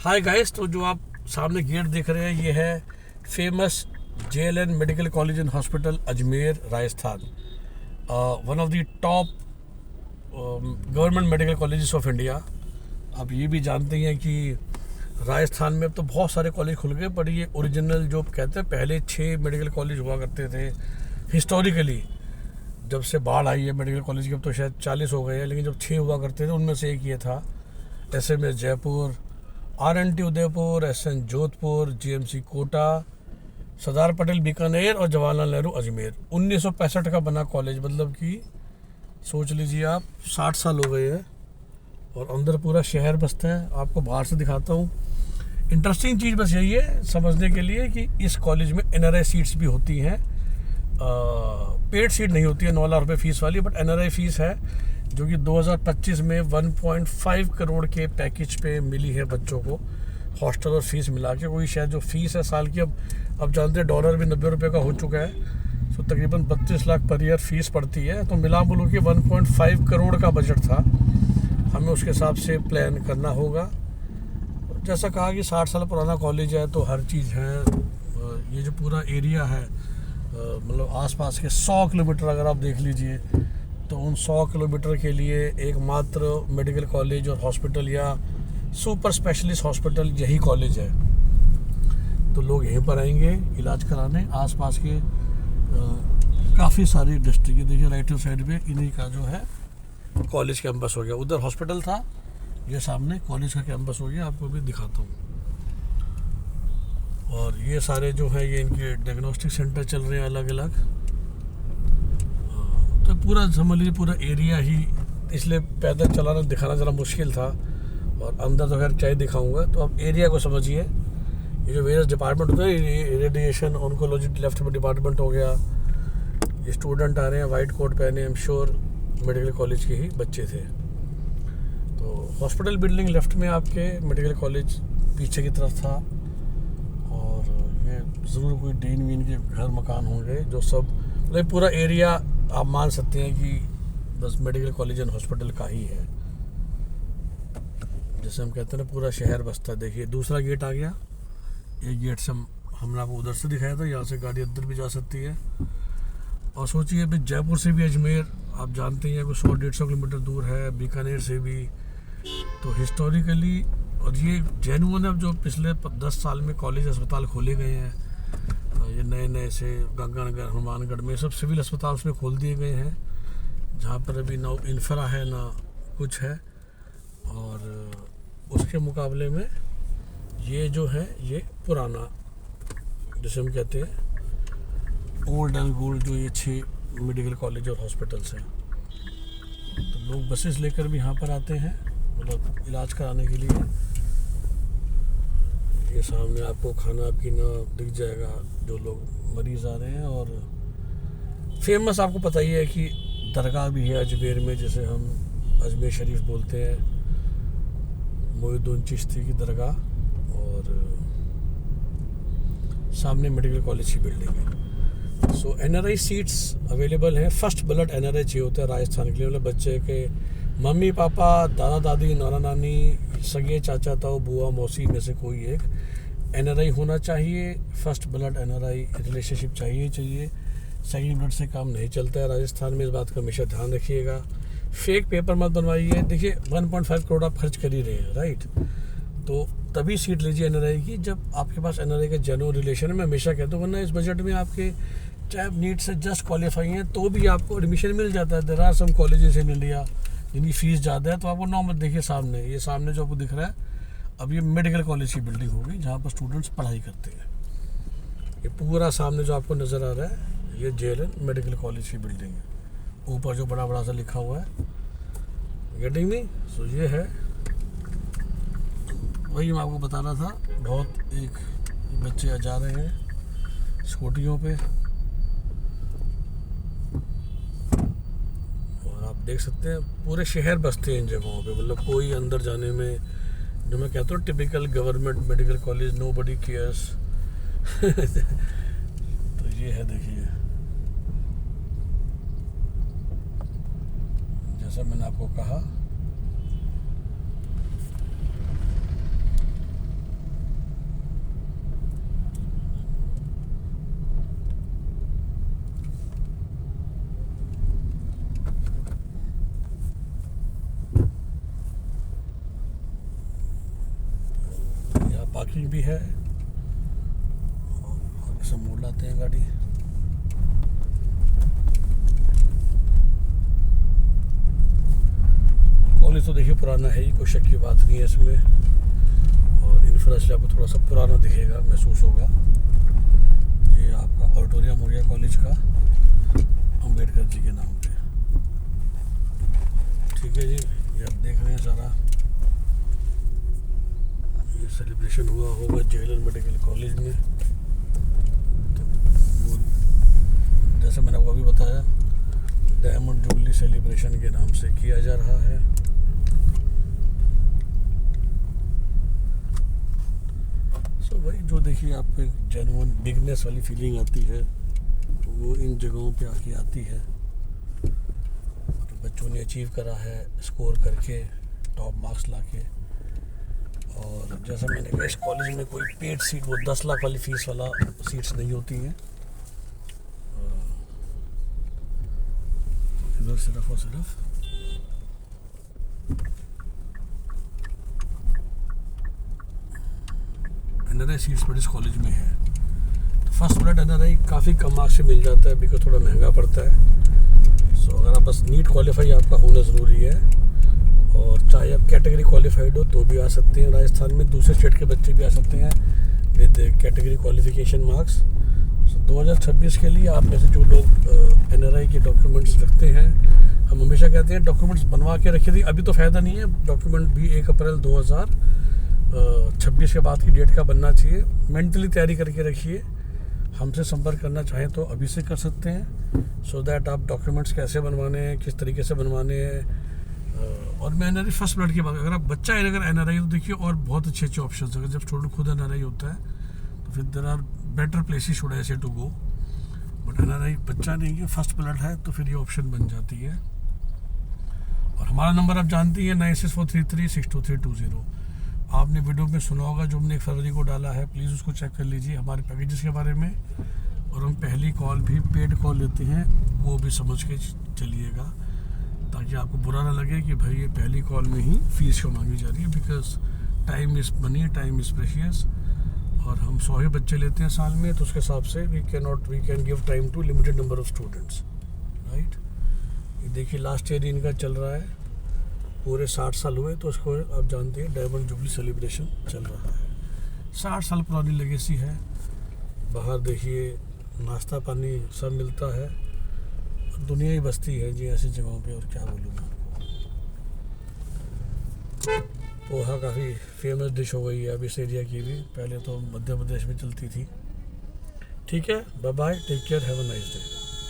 Hi guys, तो जो आप सामने गेट देख रहे हैं ये है famous JLN medical college and hospital Ajmer Rajasthan. One of the top government medical colleges of India. आप ये भी जानते हैं कि राजस्थान में अब तो बहुत सारे कॉलेज खुल गए, पर ये ओरिजिनल जो कहते हैं पहले 6 मेडिकल कॉलेज हुआ करते थे हिस्टोरिकली। जब से बाढ़ आई है मेडिकल कॉलेज की अब तो शायद 40 हो गए हैं, लेकिन जब 6 हुआ करते थे उनमें से एक ये था। SMS Jaipur, RNT Udaipur, SN Jodhpur, GMC Kota, Sardar Patel Bikaner और जवाहरलाल नेहरू अजमेर। 1965 का बना कॉलेज, मतलब कि सोच लीजिए आप 60 साल हो गए हैं। और अंदर पूरा शहर बसता है। आपको बाहर से दिखाता हूँ। इंटरेस्टिंग चीज़ बस यही है समझने के लिए कि इस कॉलेज में NRI सीट्स भी होती हैं। पेड सीट नहीं होती है 9 लाख रुपये फीस वाली, बट NRI फीस है जो कि 2025 में 1.5 करोड़ के पैकेज पे मिली है बच्चों को, हॉस्टल और फीस मिला के। कोई शायद जो फीस है साल की, अब जानते हैं डॉलर भी 90 रुपये का हो चुका है, तो तकरीबन 32 लाख पर ईयर फीस पड़ती है। तो मिला बोलो कि 1.5 करोड़ का बजट था। हमें उसके हिसाब से प्लान करना होगा। जैसा कहा कि 60 साल पुराना कॉलेज है तो हर चीज़ है। ये जो पूरा एरिया है, मतलब आसपास के 100 किलोमीटर अगर आप देख लीजिए, तो उन 100 किलोमीटर के लिए एकमात्र मेडिकल कॉलेज और हॉस्पिटल या सुपर स्पेशलिस्ट हॉस्पिटल यही कॉलेज है। तो लोग यहीं पर आएंगे इलाज कराने। आसपास के काफ़ी सारी डिस्ट्रिक्ट, देखिए राइट साइड पे इन्हीं का जो है कॉलेज कैंपस हो गया। उधर हॉस्पिटल था, ये सामने कॉलेज का कैंपस हो गया। आपको भी दिखाता हूँ। और ये सारे जो है ये इनके डायग्नोस्टिक सेंटर चल रहे हैं अलग अलग। तो पूरा समझ लीजिए पूरा एरिया ही, इसलिए पैदल चलाना दिखाना ज़रा मुश्किल था। और अंदर तो खैर चाहे दिखाऊंगा। तो आप एरिया को समझिए। ये जो वेरियस डिपार्टमेंट होता है, रेडिएशन, ऑन्कोलॉजी लेफ्ट में डिपार्टमेंट हो गया। ये स्टूडेंट आ रहे हैं वाइट कोट पहने, I am sure medical college के ही बच्चे थे। तो हॉस्पिटल बिल्डिंग लेफ्ट में आपके, मेडिकल कॉलेज पीछे की तरफ था। और ये ज़रूर कोई डीन वीन के घर मकान होंगे जो सब, मतलब पूरा एरिया आप मान सकते हैं कि बस मेडिकल कॉलेज एंड हॉस्पिटल का ही है। जैसे हम कहते हैं ना पूरा शहर बसता है। देखिए दूसरा गेट आ गया। एक गेट से हमने आपको उधर से दिखाया था, यहाँ से गाड़ी अंदर भी जा सकती है। और सोचिए अभी जयपुर से भी अजमेर आप जानते हैं कोई 100-150 किलोमीटर दूर है, बीकानेर से भी। तो हिस्टोरिकली और ये जेन्युइन अब जो पिछले 10 साल में कॉलेज अस्पताल खोले गए हैं, ये नए नए से गंगानगर, हनुमानगढ़ में सब सिविल अस्पताल में खोल दिए गए हैं, जहाँ पर अभी ना इंफ्रा है ना कुछ है। और उसके मुकाबले में ये जो है ये पुराना, जैसे हम कहते हैं ओल्ड एंड गोल्ड, जो ये 6 मेडिकल कॉलेज और हॉस्पिटल्स हैं। तो लोग बसेस लेकर भी यहाँ पर आते हैं, मतलब इलाज कराने के लिए। ये सामने आपको खाना पीना दिख जाएगा जो लोग मरीज़ आ रहे हैं। और फेमस आपको पता ही है कि दरगाह भी है अजमेर में, जैसे हम अजमेर शरीफ बोलते हैं, मोहिउद्दीन चिश्ती की दरगाह। और सामने मेडिकल कॉलेज की बिल्डिंग है। सो NRI सीट्स अवेलेबल हैं। फर्स्ट ब्लड NRI चाहिए होता है राजस्थान के लिए, मतलब बच्चे के मम्मी पापा, दादा दादी, नाना नानी, सगे चाचा ताऊ, बुआ मौसी में से कोई एक NRI होना चाहिए। फर्स्ट ब्लड NRI रिलेशनशिप चाहिए। सेकंड ब्लड से काम नहीं चलता है राजस्थान में, इस बात का हमेशा ध्यान रखिएगा। फेक पेपर मत बनवाइए। देखिए 1.5 करोड़ आप खर्च कर ही रहे हैं, राइट? तो तभी सीट लीजिए NRI की जब आपके पास NRI का जेन्युइन रिलेशन है। मैं हमेशा कहता हूँ, वरना इस बजट में आपके चाहे आप नीट से जस्ट क्वालिफाई हैं तो भी आपको एडमिशन मिल जाता है। There are some colleges in India जिनकी फ़ीस ज़्यादा है। तो आपको नाम मत देखिए सामने, ये सामने जो आपको दिख रहा है अब ये मेडिकल कॉलेज की बिल्डिंग होगी जहाँ पर स्टूडेंट्स पढ़ाई करते हैं। ये पूरा सामने जो आपको नज़र आ रहा है ये JLN मेडिकल कॉलेज की बिल्डिंग है। ऊपर जो बड़ा बड़ा सा लिखा हुआ है, गेटिंग मी? सो ये है, वही मैं आपको बता रहा था। बहुत एक बच्चे जा रहे हैं स्कूटियों पे, और आप देख सकते हैं पूरे शहर बसते हैं इन जगहों पे। मतलब कोई अंदर जाने में, जो मैं कहता हूँ typical government medical college, nobody cares. तो ये है, देखिए जैसा मैंने आपको कहा पार्किंग भी है। आगे से मोड़ लाते हैं गाड़ी। कॉलेज तो देखिए पुराना है ही, कोई शक की बात नहीं है इसमें। और इंफ्रास्ट्रक्चर आपको थोड़ा सा पुराना दिखेगा, महसूस होगा। ये आपका ऑडिटोरियम हो गया कॉलेज का, अम्बेडकर जी के नाम पे। ठीक है जी, ये आप देख रहे हैं सारा ये सेलिब्रेशन हुआ होगा जेएलएन मेडिकल कॉलेज में। तो वो जैसे मैंने आपको अभी बताया, डायमंड जुबली सेलिब्रेशन के नाम से किया जा रहा है। सो भाई जो देखिए आपको एक जेन्युइन बिगनेस वाली फीलिंग आती है वो इन जगहों पे आके आती है। तो बच्चों ने अचीव करा है स्कोर करके, टॉप मार्क्स लाके। और जैसा मैंने कहा, इस कॉलेज में कोई पेड सीट, वो 10 लाख वाली फीस वाला सीट्स नहीं होती हैं। इधर सिर्फ और सिर्फ एनआरआई सीट्स पर इस कॉलेज में है। तो फर्स्ट बुलेट एनआरआई काफ़ी कम मार्क्स से मिल जाता है, बिकॉज थोड़ा महंगा पड़ता है। सो अगर आप बस नीट क्वालिफाई आपका होना ज़रूरी है, और चाहे आप कैटेगरी क्वालिफाइड हो तो भी आ सकते हैं राजस्थान में। दूसरे स्टेट के बच्चे भी आ सकते हैं विद कैटेगरी क्वालिफिकेशन मार्क्स। 2026 के लिए आप में से जो लोग एनआरआई के डॉक्यूमेंट्स रखते हैं, हम हमेशा कहते हैं डॉक्यूमेंट्स बनवा के रखिए। अभी तो फ़ायदा नहीं है, डॉक्यूमेंट भी 1 अप्रैल 2026 के बाद की डेट का बनना चाहिए। मेंटली तैयारी करके रखिए। हमसे संपर्क करना चाहें तो अभी से कर सकते हैं, सो दैट आप डॉक्यूमेंट्स कैसे बनवाने हैं, किस तरीके से बनवाने हैं। और मैं एनआरआई फर्स्ट ब्लड की बात, अगर आप बच्चा है अगर एनआरआई तो देखिए और बहुत अच्छे अच्छे ऑप्शन। अगर जब स्टूडेंट खुद एनआरआई होता है तो फिर there are better places should I say to go. But NRI बच्चा नहीं है, फर्स्ट ब्लड है, तो फिर ये ऑप्शन बन जाती है। और हमारा नंबर आप जानती है 9643362320। आपने वीडियो में सुना होगा जो हमने 1 फरवरी को डाला है, प्लीज़ उसको चेक कर लीजिए हमारे पैकेजेस के बारे में। और हम पहली कॉल भी पेड कॉल लेते हैं, वो भी समझ के चलिएगा, ताकि आपको बुरा ना लगे कि भाई ये पहली कॉल में ही फीस क्यों मांगी जा रही है। Because time is money, time is precious. और हम 100 ही बच्चे लेते हैं साल में, तो उसके हिसाब से we can give time to limited number of students, right. ये देखिए लास्ट ईयर इनका चल रहा है, पूरे 60 साल हुए, तो उसको आप जानते हैं डायमंड जुबली सेलिब्रेशन चल रहा है। 60 साल पुरानी लेगेसी है। बाहर देखिए नाश्ता पानी सब मिलता है, दुनिया ही बसती है जी ऐसी जगहों पे। और क्या बोलूँ मैं आपको, पोहा काफ़ी फेमस डिश हो गई है अब इस एरिया की भी, पहले तो मध्य प्रदेश में चलती थी। ठीक है, bye bye, take care, have a nice day.